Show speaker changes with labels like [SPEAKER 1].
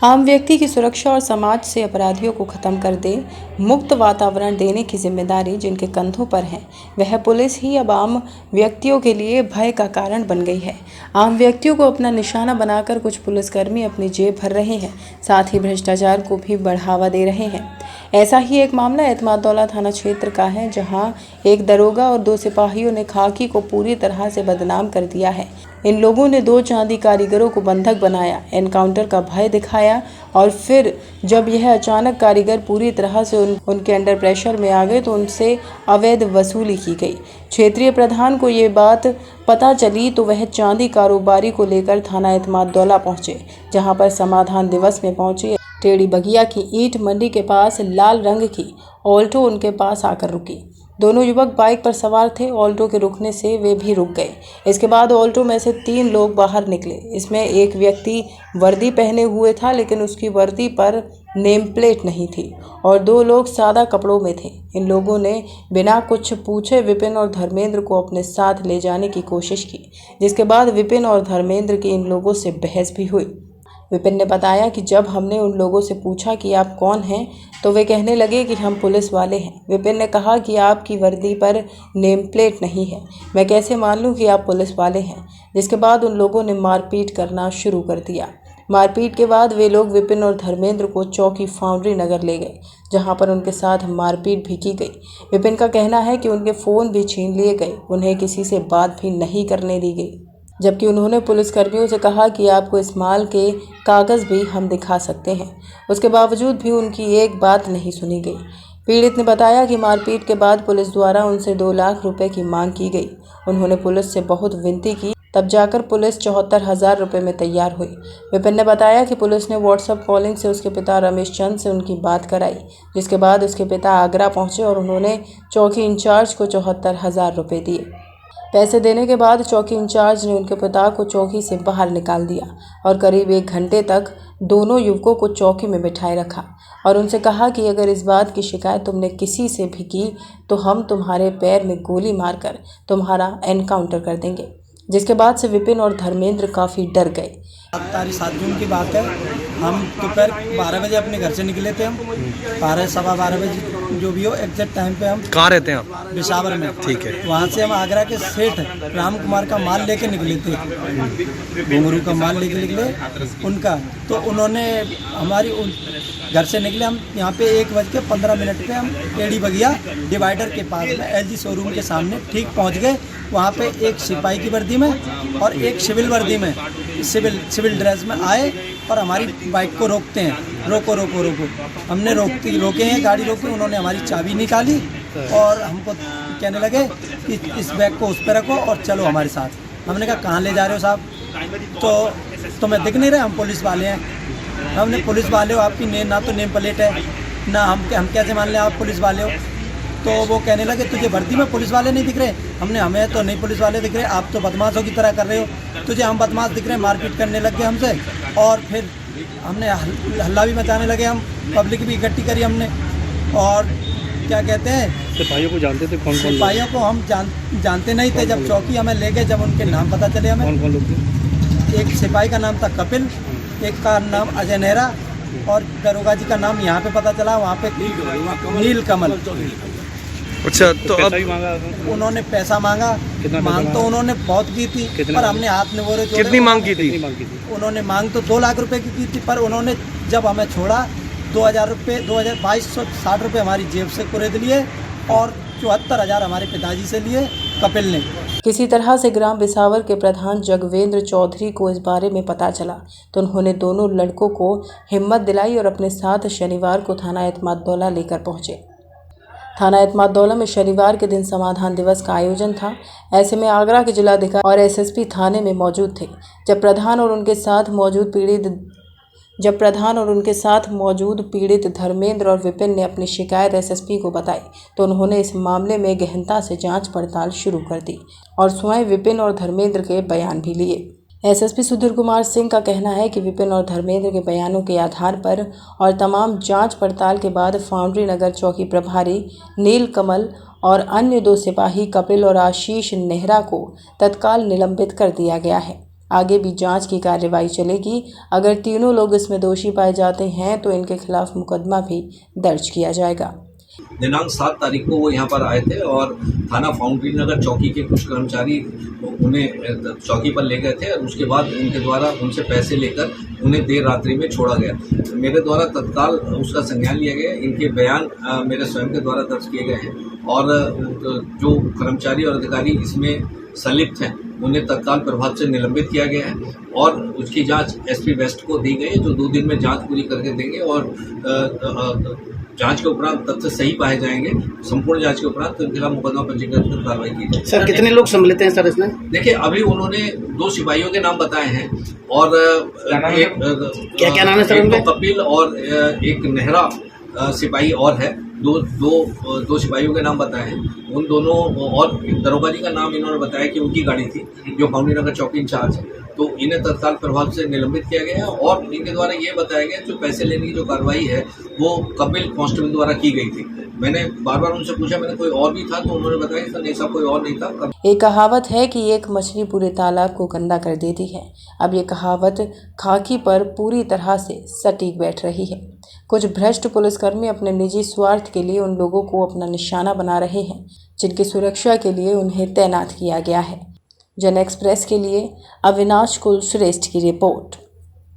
[SPEAKER 1] आम व्यक्ति की सुरक्षा और समाज से अपराधियों को खत्म कर दे मुक्त वातावरण देने की जिम्मेदारी जिनके कंधों पर है, वह पुलिस ही अब आम व्यक्तियों के लिए भय का कारण बन गई है। आम व्यक्तियों को अपना निशाना बनाकर कुछ पुलिसकर्मी अपनी जेब भर रहे हैं, साथ ही भ्रष्टाचार को भी बढ़ावा दे रहे हैं। ऐसा ही एक मामला एतमादौला थाना क्षेत्र का है, जहां एक दरोगा और 2 सिपाहियों ने खाकी को पूरी तरह से बदनाम कर दिया है। इन लोगों ने 2 चांदी कारीगरों को बंधक बनाया, एनकाउंटर का भय दिखाया और फिर जब यह अचानक कारीगर पूरी तरह से उनके अंडर प्रेशर में आ गए तो उनसे अवैध वसूली की गई। क्षेत्रीय प्रधान को ये बात पता चली तो वह चांदी कारोबारी को लेकर थाना एतमादौला पहुंचे, जहां पर समाधान दिवस में पहुंची टेढ़ी बगिया की ईंट मंडी के पास लाल रंग की ऑल्टो उनके पास आकर रुकी। दोनों युवक बाइक पर सवार थे। ऑल्टो के रुकने से वे भी रुक गए। इसके बाद ऑल्टो में से 3 लोग बाहर निकले। इसमें एक व्यक्ति वर्दी पहने हुए था, लेकिन उसकी वर्दी पर नेम प्लेट नहीं थी और 2 लोग सादा कपड़ों में थे। इन लोगों ने बिना कुछ पूछे विपिन और धर्मेंद्र को अपने साथ ले जाने की कोशिश की, जिसके बाद विपिन और धर्मेंद्र की इन लोगों से बहस भी हुई। विपिन ने बताया कि जब हमने उन लोगों से पूछा कि आप कौन हैं, तो वे कहने लगे कि हम पुलिस वाले हैं। विपिन ने कहा कि आपकी वर्दी पर नेम प्लेट नहीं है, मैं कैसे मान लूं कि आप पुलिस वाले हैं। जिसके बाद उन लोगों ने मारपीट करना शुरू कर दिया। मारपीट के बाद वे लोग विपिन और धर्मेंद्र को चौकी फाउंड्री नगर ले गए, जहां पर उनके साथ मारपीट भी की गई। विपिन का कहना है कि उनके फ़ोन भी छीन लिए गए, उन्हें किसी से बात भी नहीं करने दी गई, जबकि उन्होंने पुलिसकर्मियों से कहा कि आपको इस माल के कागज़ भी हम दिखा सकते हैं। उसके बावजूद भी उनकी एक बात नहीं सुनी गई। पीड़ित ने बताया कि मारपीट के बाद पुलिस द्वारा उनसे 2 लाख रुपए की मांग की गई। उन्होंने पुलिस से बहुत विनती की, तब जाकर पुलिस 74,000 रुपये में तैयार हुई। विपिन ने बताया कि पुलिस ने व्हाट्सएप कॉलिंग से उसके पिता रमेश चंद से उनकी बात कराई, जिसके बाद उसके पिता आगरा पहुंचे और उन्होंने चौकी इंचार्ज को 74,000 रुपये दिए। पैसे देने के बाद चौकी इंचार्ज ने उनके पिता को चौकी से बाहर निकाल दिया और करीब 1 घंटे तक दोनों युवकों को चौकी में बिठाए रखा और उनसे कहा कि अगर इस बात की शिकायत तुमने किसी से भी की तो हम तुम्हारे पैर में गोली मारकर तुम्हारा एनकाउंटर कर देंगे। जिसके बाद से विपिन और धर्मेंद्र काफ़ी डर गए।
[SPEAKER 2] 7 जून की बात है। हम दोपहर 12 बजे अपने घर से निकले थे। हम 12 सवा 12 बजे जो भी हो एग्जैक्ट टाइम पे हम
[SPEAKER 3] कहाँ रहते हैं आप?
[SPEAKER 2] बिसावर में।
[SPEAKER 3] ठीक है।
[SPEAKER 2] वहाँ से हम आगरा के सेठ राम कुमार का माल लेके निकले थे, घुंघरू का माल लेके निकले उनका। तो उन्होंने हमारी घर से निकले हम यहाँ पे 1:15 पे हम टेढ़ी बगिया डिवाइडर के पास में LG शोरूम के सामने ठीक पहुँच गए। वहाँ पे एक सिपाही की वर्दी में और एक सिविल वर्दी में सिविल ड्रेस में आए और हमारी बाइक को रोकते हैं, रोको रोको रोको। हमने रोके हैं, गाड़ी रोकी। उन्होंने हमारी चाबी निकाली और हमको कहने लगे कि इस बैग को उस पर रखो और चलो हमारे साथ। हमने कहा कहाँ ले जा रहे हो साहब? तो मैं दिख नहीं रहे, हम पुलिस वाले हैं। हमने पुलिस वाले हो, आपकी ना तो नेम प्लेट है ना, हम कैसे मान लें आप पुलिस वाले हो? तो वो कहने लगे तुझे वर्दी में पुलिस वाले नहीं दिख रहे? हमें तो नहीं पुलिस वाले दिख रहे, आप तो बदमाशों की तरह कर रहे हो, तुझे हम बदमाश दिख रहे हैं। मारपीट करने लग गए हमसे और फिर हमने हल्ला भी मचाने लगे। हम पब्लिक भी इकट्ठी करी हमने। और क्या कहते हैं,
[SPEAKER 3] सिपाहियों को जानते थे? कौन कौन?
[SPEAKER 2] सिपाहियों को हम जानते नहीं थे। जब चौकी हमें ले गए, जब उनके नाम पता चले हमें।
[SPEAKER 3] कौन कौन लोग थे?
[SPEAKER 2] एक सिपाही का नाम था कपिल, एक का नाम अजय नेहरा और दरोगा जी का नाम यहाँ पे पता चला, वहाँ पे नील कमल।
[SPEAKER 3] अच्छा, तो अब
[SPEAKER 2] उन्होंने पैसा मांगा। मांग तो उन्होंने बहुत की थी, पर हमने हाथ में बोले।
[SPEAKER 3] कितनी मांग की थी?
[SPEAKER 2] उन्होंने मांग तो 2 लाख रुपए की थी, पर उन्होंने जब हमें छोड़ा 2,000 रुपये 2260 रुपये हमारी जेब से कुरेद लिए और 74,000 हमारे पिताजी से लिए कपिल ने।
[SPEAKER 1] किसी तरह से ग्राम बिसावर के प्रधान जगवेंद्र चौधरी को इस बारे में पता चला तो उन्होंने दोनों लड़कों को हिम्मत दिलाई और अपने साथ शनिवार को थाना एतमादौला लेकर पहुंचे। थाना एतमादौला में शनिवार के दिन समाधान दिवस का आयोजन था। ऐसे में आगरा के जिलाधिकारी और SSP थाने में मौजूद थे। जब प्रधान और उनके साथ मौजूद पीड़ित धर्मेंद्र और विपिन ने अपनी शिकायत SSP को बताई तो उन्होंने इस मामले में गहनता से जांच पड़ताल शुरू कर दी और स्वयं विपिन और धर्मेंद्र के बयान भी लिए। SSP सुधीर कुमार सिंह का कहना है कि विपिन और धर्मेंद्र के बयानों के आधार पर और तमाम जांच पड़ताल के बाद फाउंड्री नगर चौकी प्रभारी नील कमल और अन्य 2 सिपाही कपिल और आशीष नेहरा को तत्काल निलंबित कर दिया गया है। आगे भी जांच की कार्रवाई चलेगी। अगर तीनों लोग इसमें दोषी पाए जाते हैं तो इनके खिलाफ मुकदमा भी दर्ज किया जाएगा।
[SPEAKER 4] दिनांक 7 तारीख को वो यहाँ पर आए थे और थाना फाउंड्री नगर चौकी के कुछ कर्मचारी उन्हें चौकी पर ले गए थे और उसके बाद उनके द्वारा उनसे पैसे लेकर उन्हें देर रात्रि में छोड़ा गया। मेरे द्वारा तत्काल उसका संज्ञान लिया गया। इनके बयान मेरे स्वयं के द्वारा दर्ज किए गए हैं और जो कर्मचारी और अधिकारी इसमें संलिप्त हैं उन्हें तत्काल प्रभाव से निलंबित किया गया है और उसकी जांच एसपी वेस्ट को दी गई है, जो 2 दिन में जांच पूरी करके देंगे और जांच के उपरांत तथ्य सही पाए जाएंगे। संपूर्ण जांच के उपरांत उनके खिलाफ मुकदमा पंजीकृत कर कार्रवाई की जाएगी।
[SPEAKER 5] सर कितने लोग सम्मिलित हैं सर इसमें?
[SPEAKER 4] देखिए, अभी उन्होंने 2 सिपाहियों के नाम बताए हैं और
[SPEAKER 5] क्या नाम है सर उनके?
[SPEAKER 4] कपिल और एक नेहरा सिपाही और है। दो सिपाहियों के नाम बताए हैं। उन दोनों और दरोगा जी का नाम इन्होंने बताया कि उनकी गाड़ी थी जो फाउंड्री नगर चौकी इंचार्ज है, तो इन्हें तत्काल प्रभाव से निलंबित किया गया है और इनके द्वारा ये बताया गया जो पैसे लेने की जो कार्रवाई है वो कपिल कांस्टेबल द्वारा की गई थी। मैंने बार बार उनसे पूछा मैंने कोई और भी था, तो उन्होंने बताया कि नहीं साहब कोई और नहीं था।
[SPEAKER 1] एक कहावत है कि एक मछली पूरे तालाब को गंदा कर देती है। अब ये कहावत खाकी पर पूरी तरह से सटीक बैठ रही है। कुछ भ्रष्ट पुलिसकर्मी अपने निजी स्वार्थ के लिए उन लोगों को अपना निशाना बना रहे हैं जिनकी सुरक्षा के लिए उन्हें तैनात किया गया है। जन एक्सप्रेस के लिए अविनाश कुलश्रेष्ठ की रिपोर्ट।